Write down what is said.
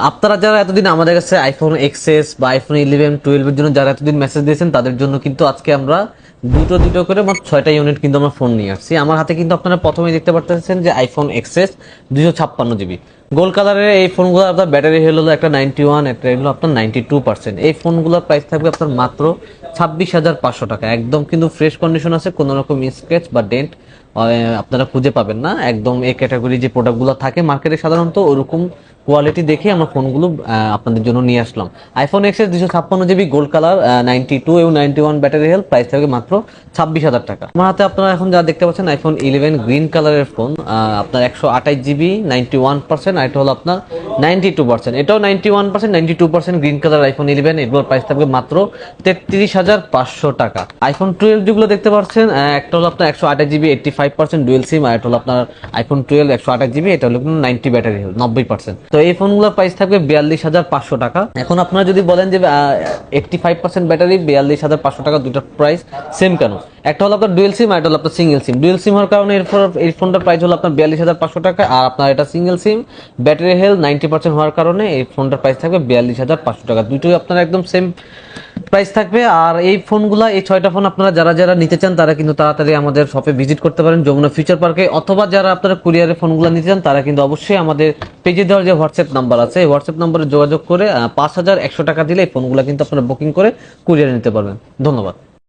আপনারা যারা এতদিন আমাদের কাছে আইফোন এক্সএস বা আইফোন 11 12 এর জন্য যারা এতদিন মেসেজ দিয়েছেন তাদের জন্য কিন্তু আজকে আমরা দুটো দুটো করে মোট 6টা ইউনিট কিন্তু আমরা ফোন নিয়ে আসছি। আমার হাতে কিন্তু আপনারা প্রথমেই দেখতে পাচ্ছেন যে আইফোন এক্সএস 256 জিবি গোল্ড কালারের এই ফোনগুলো আপনার ব্যাটারি হলো একটা 91, একটা হলো আপনার 92%। এই ফোনগুলোর প্রাইস থাকবে আপনার মাত্র 26,500 টাকা। একদম কিন্তু ফ্রেশ কন্ডিশন আছে, কোনো রকম স্ক্র্যাচ বা ডেন্ট আপনারা খুঁজে পাবেন না। একদম এই ক্যাটাগরি যে প্রোডাক্টগুলো থাকে মার্কেটে সাধারণত ওরকম কোয়ালিটি দেখে আমরা ফোনগুলো আপনাদের জন্য নিয়ে আসলাম। IPhone XS 256 GB gold colour 92 এবং 91 ব্যাটারি হেলথ, প্রাইস থাকবে মাত্র 26,000 টাকা। আমার হাতে আপনারা এখন যা দেখতে পাচ্ছেন আইফোন 11 গ্রিন কালারের ফোন, আপনার 128 জিবি 91%, আর এটা হলো আপনার 92%। এটাও 91% 92% গ্রিন কালার আইফোন 11, এগুলোর প্রাইস থাকবে মাত্র 33,500 টাকা। আইফোন 12 যেগুলো দেখতে পাচ্ছেন, একটা হলো আপনার 128 জিবি 85% ডুয়েল সিম, আর এটা হলো আপনার আইফোন 12 128 জিবি, এটা হলো 90 ব্যাটারি হেলথ 90%। তো এই ফোনগুলোর প্রাইস থাকবে 42,500 টাকা। এখন আপনারা যদি বলেন যে 85% ব্যাটারি 42,500 টাকা, দুইটার প্রাইস সেম কেন? একটা হলো আপনার ডুয়েল সিম, আর এটা হলো আপনার সিঙ্গেল সিম। ডুয়েল সিম হওয়ার কারণে এরপর এই ফোনটার প্রাইস হলো আপনার 42,500 টাকা, আর আপনার এটা সিঙ্গেল সিম ব্যাটারি হেলথ 90% হওয়ার কারণে এই ফোনটার প্রাইস থাকবে 42,500 টাকা। দুটোই আপনার একদম সেম প্রাইস থাকবে। আর এই ফোনগুলা, এই 6টা ফোন আপনারা যারা যারা নিতে চান তারা কিন্তু তাড়াতাড়ি আমাদের শপে ভিজিট করতে পারেন যমুনা ফিউচার পার্কে, অথবা যারা আপনারা কুরিয়ারে ফোনগুলো নিতে চান তারা কিন্তু অবশ্যই আমাদের পেজে দেওয়ার যে হোয়াটসঅ্যাপ নাম্বার আছে এই হোয়াটসঅ্যাপ নাম্বারে যোগাযোগ করে 5,100 টাকা দিলে এই ফোনগুলো কিন্তু আপনারা বুকিং করে কুরিয়ারে নিতে পারবেন। ধন্যবাদ।